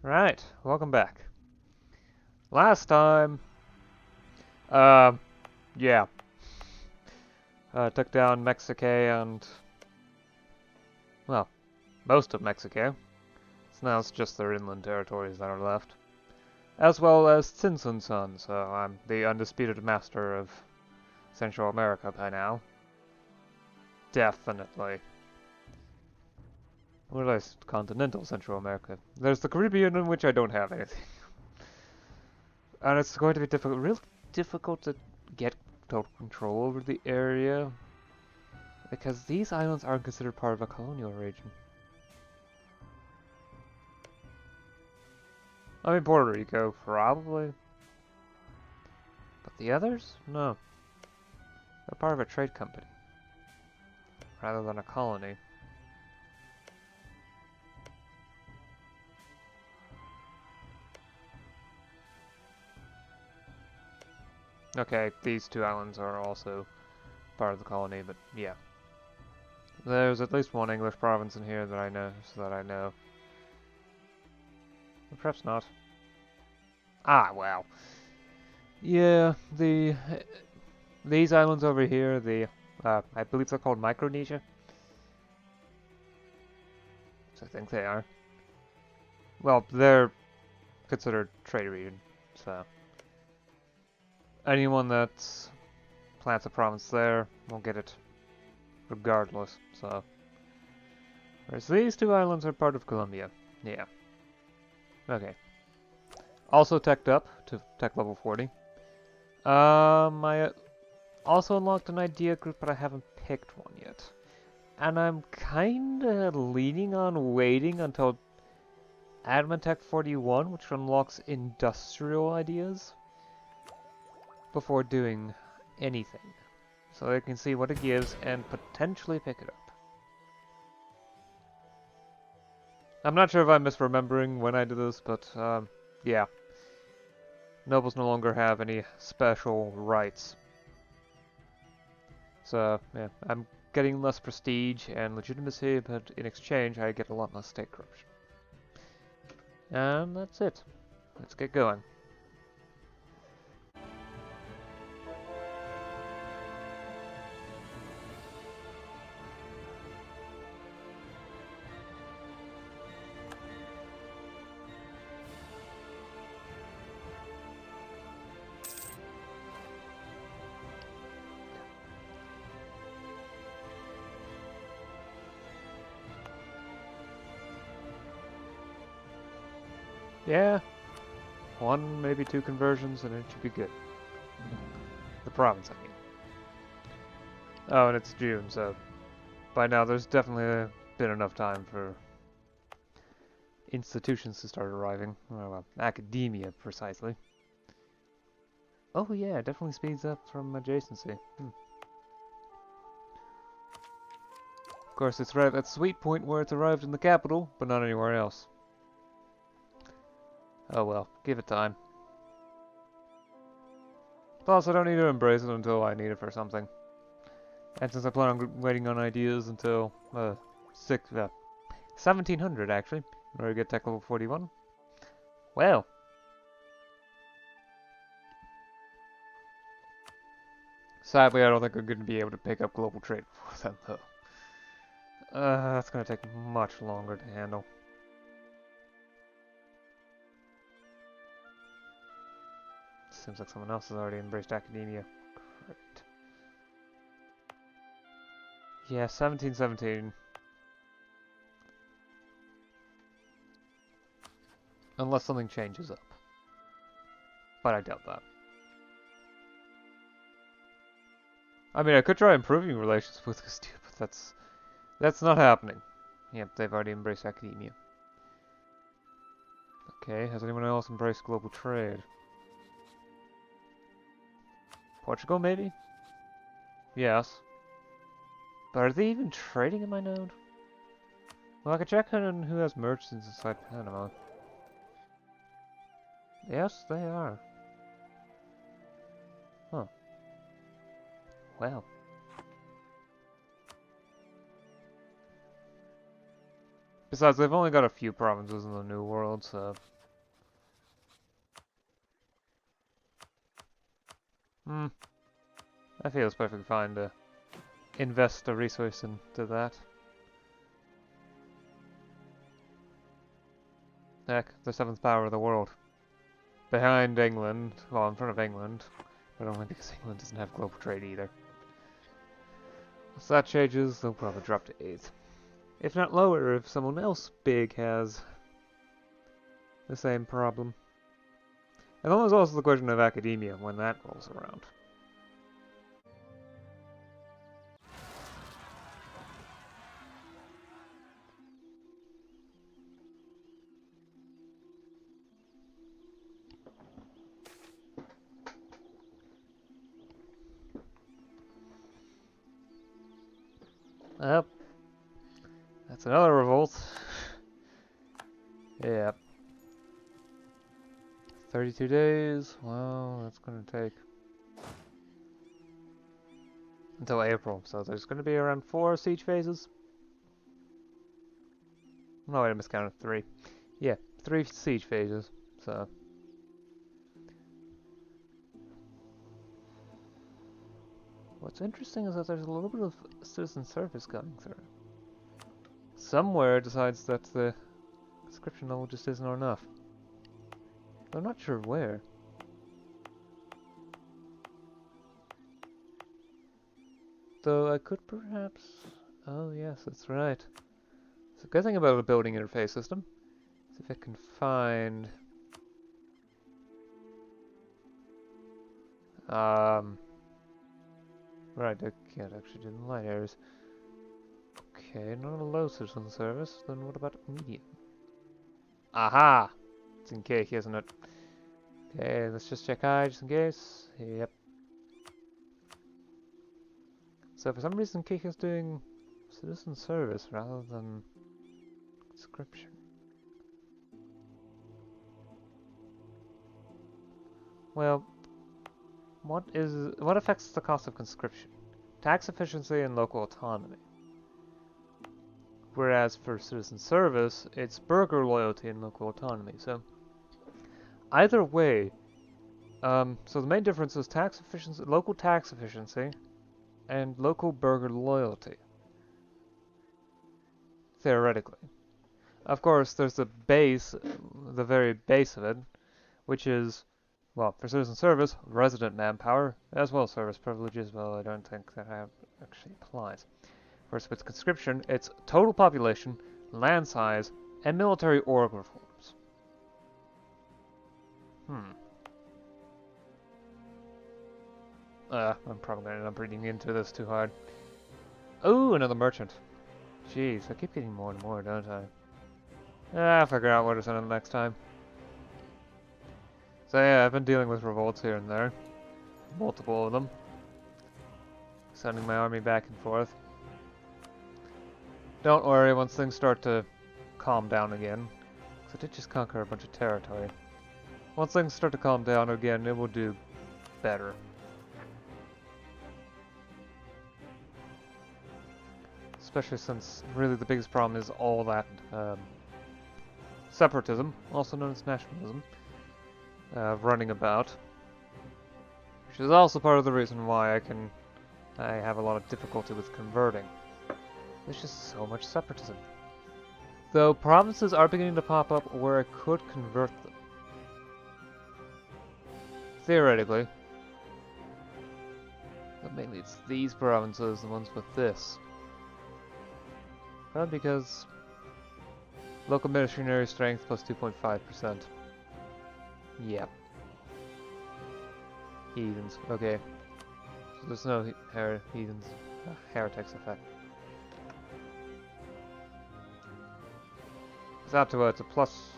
Right, welcome back. Last time, uh, yeah, took down Mexico and, well, most of Mexico. So now it's just their inland territories that are left. As well as Tsinsun Sun, so I'm the undisputed master of Central America by now. Definitely. Or at least continental Central America. There's the Caribbean in which I don't have anything. And it's going to be real difficult to get total control over the area. Because these islands aren't considered part of a colonial region. I mean, Puerto Rico, probably. But the others? No. They're part of a trade company. Rather than a colony. Okay, these two islands are also part of the colony, but yeah. There's at least one English province in here that I know, But perhaps not. Ah, well. Yeah, these islands over here, I believe they're called Micronesia. So I think they are. Well, they're considered trade region, so anyone that plants a province there will get it regardless, so. Whereas these two islands are part of Colombia. Yeah. Okay. Also teched up to tech level 40. I also unlocked an idea group, but I haven't picked one yet. And I'm kinda leaning on waiting until Admin Tech 41, which unlocks industrial ideas, before doing anything. So I can see what it gives and potentially pick it up. I'm not sure if I'm misremembering when I did this, but yeah. Nobles no longer have any special rights. So, yeah, I'm getting less prestige and legitimacy, but in exchange I get a lot less state corruption. And that's it. Let's get going. Yeah, one, maybe two conversions, and it should be good. The province, I mean. Oh, and it's June, so by now there's definitely been enough time for institutions to start arriving. Well, academia, precisely. Oh yeah, it definitely speeds up from adjacency. Of course, it's right at that sweet point where it's arrived in the capital, but not anywhere else. Oh well, give it time. Plus, I don't need to embrace it until I need it for something. And since I plan on waiting on ideas until 1700 actually, in order to get tech level 41. Well, sadly, I don't think I'm going to be able to pick up global trade before then, though. That's going to take much longer to handle. Seems like someone else has already embraced academia. Great. Yeah, 1717. Unless something changes up. But I doubt that. I mean, I could try improving relations with this dude, but that's not happening. Yep, they've already embraced academia. Okay, has anyone else embraced global trade? Portugal, maybe? Yes. But are they even trading in my node? Well, I could check on who has merchants inside Panama. Yes, they are. Huh. Well. Besides, they've only got a few provinces in the New World, so Hmm. I feel it's perfectly fine to invest a resource into that. Heck, the seventh power of the world. Behind England, well, in front of England, but only because England doesn't have global trade either. Once that changes, they'll probably drop to 8th. If not lower, if someone else big has the same problem. And then there's also the question of academia when that rolls around. Yep. That's another revolt. Yep. 32 days. Well, that's gonna take until April, so there's gonna be around 4 siege phases. No, wait, I miscounted 3. Yeah, 3 siege phases, so. What's interesting is that there's a little bit of citizen service coming through. Somewhere decides that the conscription level just isn't enough. I'm not sure where. Though I could perhaps... Oh yes, that's right. So the good thing about a building interface system is if it can find... Right, I can't actually do the light areas. Okay, not a low citizen service, then what about medium? Aha! It's in cake, isn't it? Okay, let's just check high just in case. Yep. So for some reason Cake is doing citizen service rather than conscription. Well, what affects the cost of conscription? Tax efficiency and local autonomy. Whereas for citizen service, it's burgher loyalty and local autonomy. So either way, so the main difference is tax efficiency, local tax efficiency, and local burgher loyalty. Theoretically. Of course, there's the base, the very base of it, which is, well, for citizen service, resident manpower, as well as service privileges. Well, I don't think that actually applies. Whereas with conscription, it's total population, land size, and military org reforms. I'm probably going to end up reading into this too hard. Oh, another merchant. Jeez, I keep getting more and more, don't I? I'll figure out what to send him next time. So yeah, I've been dealing with revolts here and there. Multiple of them. Sending my army back and forth. Don't worry, once things start to calm down again, because I did just conquer a bunch of territory. Once things start to calm down again, it will do better. Especially since really the biggest problem is all that separatism, also known as nationalism, running about. Which is also part of the reason why I have a lot of difficulty with converting. There's just so much separatism. Though provinces are beginning to pop up where I could convert them. Theoretically. But mainly it's these provinces, the ones with this. Probably because local missionary strength plus 2.5%. Yep. Heathens. Okay. So there's no heathens. Heretics effect. It's up to it's a plus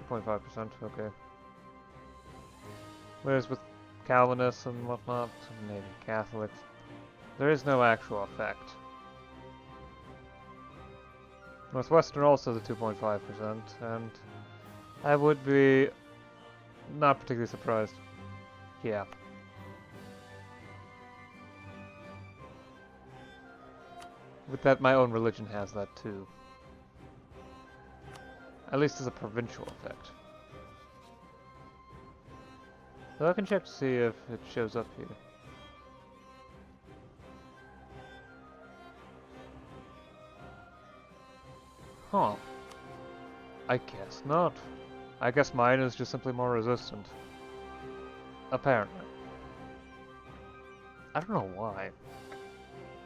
2.5%. Okay. Whereas with Calvinists and whatnot, maybe Catholics, there is no actual effect. Northwestern also the 2.5%, and I would be not particularly surprised. Yeah. With that, my own religion has that too. At least as a provincial effect. So I can check to see if it shows up here. Huh. I guess not. I guess mine is just simply more resistant. Apparently. I don't know why.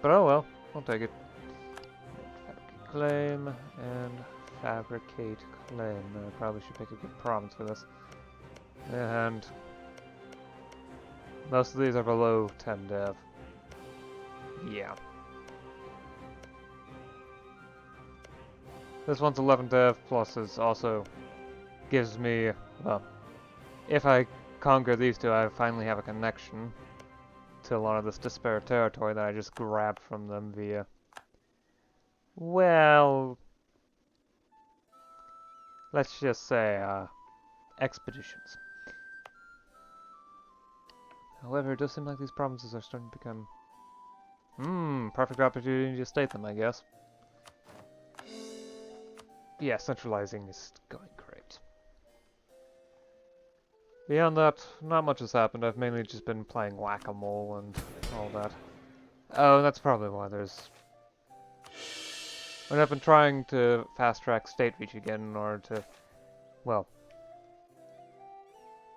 But oh well, I'll take it. Fabricate claim and fabricate claim. I probably should pick a good province for this. And most of these are below 10 dev. Yeah. This one's 11 dev, plus it also gives me, well, if I conquer these two, I finally have a connection to a lot of this disparate territory that I just grabbed from them via, well, let's just say, expeditions. However, it does seem like these provinces are starting to become, perfect opportunity to state them, I guess. Yeah, centralizing is going great. Beyond that, not much has happened. I've mainly just been playing whack-a-mole and all that. Oh, that's probably why there's... When I've been trying to fast-track state reach again in order to, well...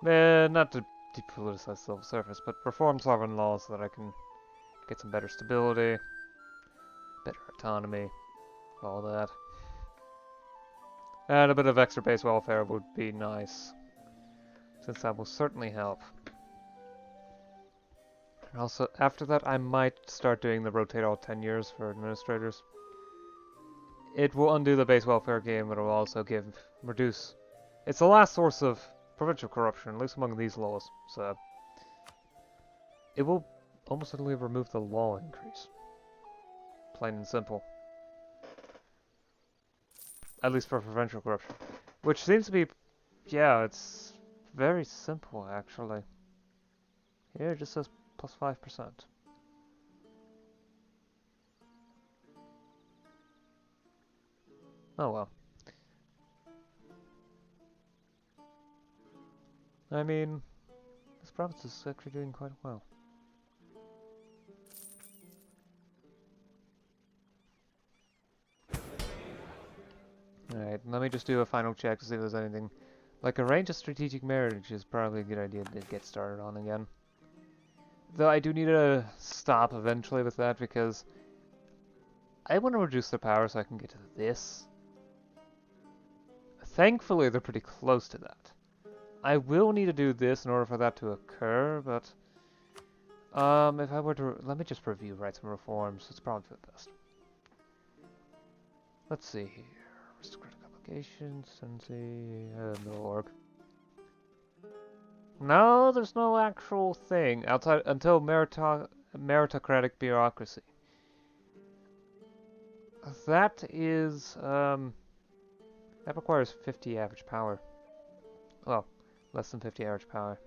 not to depoliticize civil service, but reform sovereign laws so that I can get some better stability, better autonomy, all that. And a bit of extra base welfare would be nice, since that will certainly help. And also, after that, I might start doing the rotate all 10 years for administrators. It will undo the base welfare game, but it will also reduce... It's the last source of provincial corruption, at least among these laws, so... It will almost certainly remove the law increase. Plain and simple. At least for provincial corruption. Which seems to be... Yeah, it's very simple, actually. Here it just says plus 5%. Oh well. I mean, this province is actually doing quite well. Alright, let me just do a final check to see if there's anything. Like, arrange a strategic marriage is probably a good idea to get started on again. Though I do need to stop eventually with that because I want to reduce the power so I can get to this. Thankfully, they're pretty close to that. I will need to do this in order for that to occur, but if I were to... Let me just review rights and reforms. It's probably for the best. Let's see here. Aristocratic obligations, Sensi, no org. No, there's no actual thing outside until meritocratic bureaucracy. That is, that requires 50 average power. Well, less than 50 average power.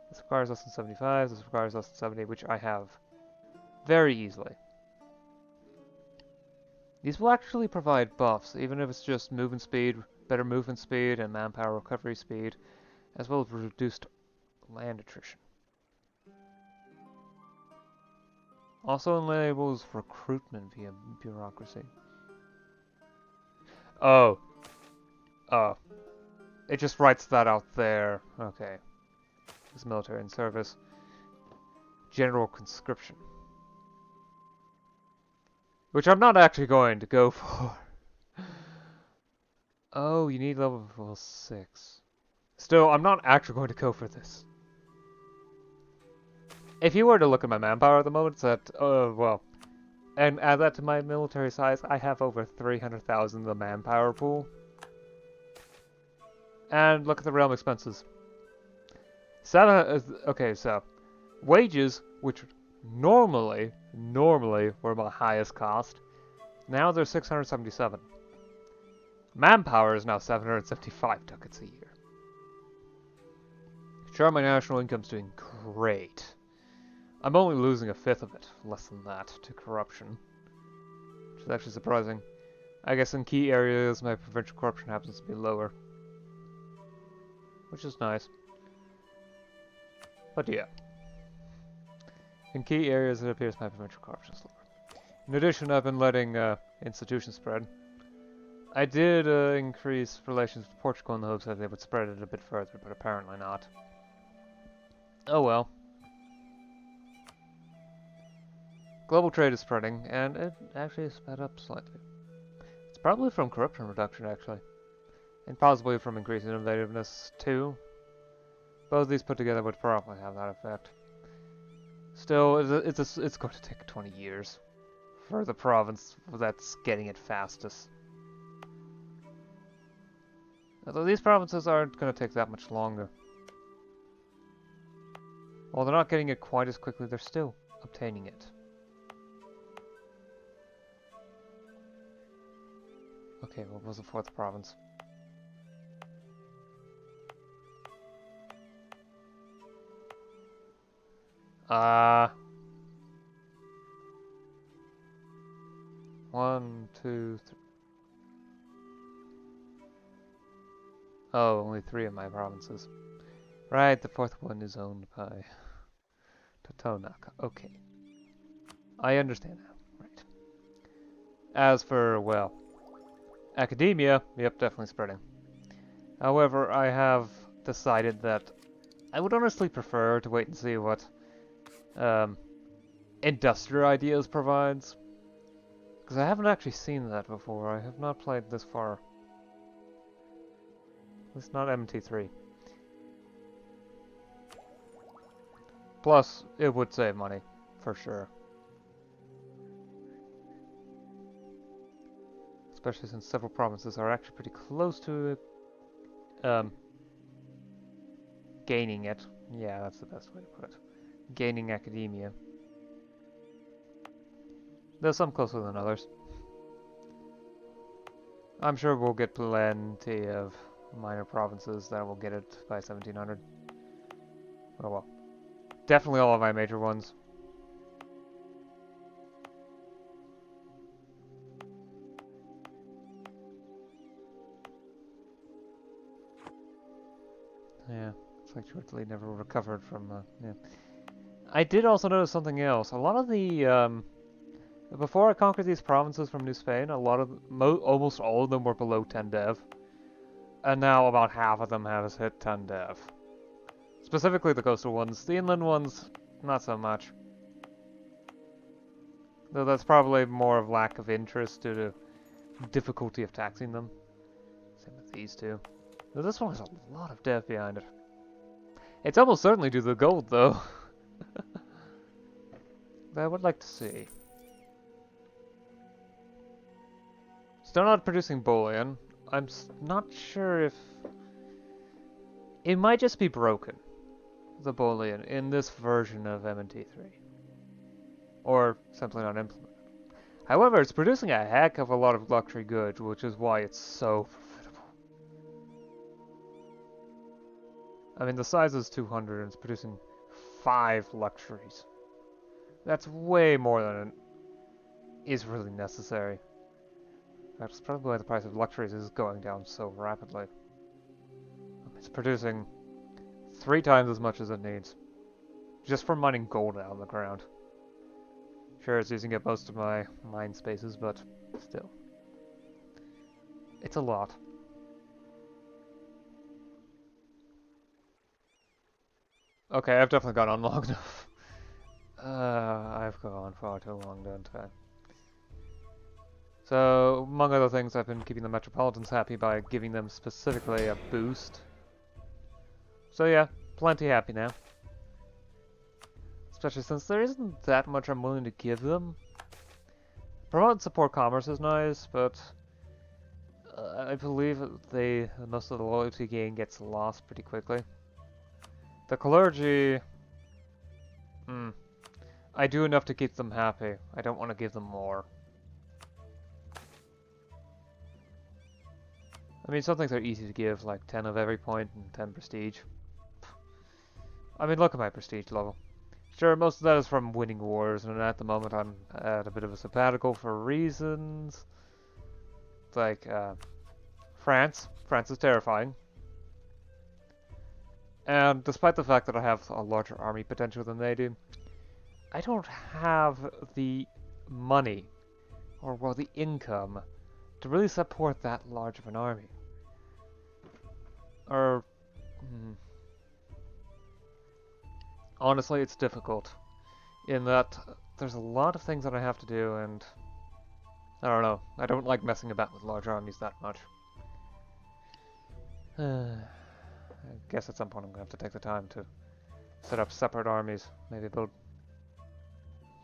This requires less than 75, this requires less than 70, which I have very easily. These will actually provide buffs, even if it's just movement speed, better movement speed, and manpower recovery speed, as well as reduced land attrition. Also enables recruitment via bureaucracy. Oh. Oh. It just writes that out there. Okay. It's military in service. General conscription. Which I'm not actually going to go for. Oh, you need level 6. Still, I'm not actually going to go for this. If you were to look at my manpower at the moment, it's at, well, and add that to my military size, I have over 300,000 in the manpower pool. And look at the realm expenses. Okay, so, wages, which normally were my highest cost, now they're 677. Manpower is now 775 ducats a year. Sure, my national income's doing great. I'm only losing a fifth of it, less than that, to corruption. Which is actually surprising. I guess in key areas my provincial corruption happens to be lower. Which is nice. But yeah. In key areas, it appears my provincial corruption is lower. In addition, I've been letting institutions spread. I did increase relations with Portugal in the hopes that they would spread it a bit further, but apparently not. Oh well. Global trade is spreading, and it actually sped up slightly. It's probably from corruption reduction, actually. And possibly from increasing innovativeness, too. Both these put together would probably have that effect. Still, it's going to take 20 years for the province that's getting it fastest. Although these provinces aren't going to take that much longer. While they're not getting it quite as quickly, they're still obtaining it. Okay, what was the fourth province? One, two, three. Oh, only 3 of my provinces. Right, the fourth one is owned by Totonaka. Okay. I understand now. Right. As for, well, academia, yep, definitely spreading. However, I have decided that I would honestly prefer to wait and see what Industrial Ideas provides. Because I haven't actually seen that before. I have not played this far. It's not MT3. Plus, it would save money, for sure. Especially since several provinces are actually pretty close to gaining it. Yeah, that's the best way to put it. Gaining academia. There's some closer than others. I'm sure we'll get plenty of minor provinces that will get it by 1700. Oh well. Definitely all of my major ones. Yeah, it's like Shortly never recovered from, yeah. I did also notice something else. A lot of the, before I conquered these provinces from New Spain, a lot of, almost all of them were below 10 dev. And now about half of them have hit 10 dev. Specifically the coastal ones. The inland ones, not so much. Though that's probably more of lack of interest due to difficulty of taxing them. Same with these two. Though this one has a lot of dev behind it. It's almost certainly due to the gold, though. That I would like to see. Still not producing bullion. I'm not sure if... It might just be broken, the bullion, in this version of MNT3. Or simply not implemented. However, it's producing a heck of a lot of luxury goods, which is why it's so profitable. I mean, the size is 200 and it's producing 5 luxuries. That's way more than is really necessary. That's probably why the price of luxuries is going down so rapidly. It's producing 3 times as much as it needs. Just for mining gold out of the ground. Sure, it's using up most of my mine spaces, but still. It's a lot. Okay, I've definitely gone on long enough. I've gone far too long, don't I? So, among other things, I've been keeping the Metropolitans happy by giving them specifically a boost. So yeah, plenty happy now. Especially since there isn't that much I'm willing to give them. Promote and support commerce is nice, but I believe most of the loyalty gain gets lost pretty quickly. The clergy... I do enough to keep them happy. I don't want to give them more. I mean, some things are easy to give, like 10 of every point and 10 prestige. I mean, look at my prestige level. Sure, most of that is from winning wars, and at the moment I'm at a bit of a sabbatical for reasons. Like, France. France is terrifying. And despite the fact that I have a larger army potential than they do, I don't have the money or well the income to really support that large of an army. Or honestly, it's difficult in that there's a lot of things that I have to do, and I don't know. I don't like messing about with large armies that much. I guess at some point I'm gonna have to take the time to set up separate armies. Maybe build,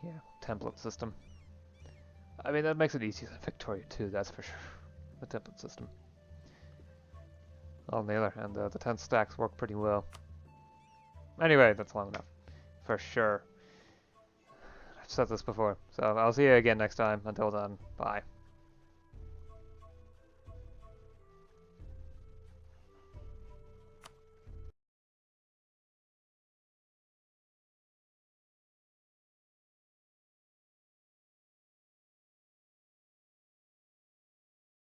yeah, template system. I mean, that makes it easier than Victoria too, that's for sure. The template system. On the other hand, the 10 stacks work pretty well. Anyway, that's long enough. For sure. I've said this before, so I'll see you again next time. Until then, bye.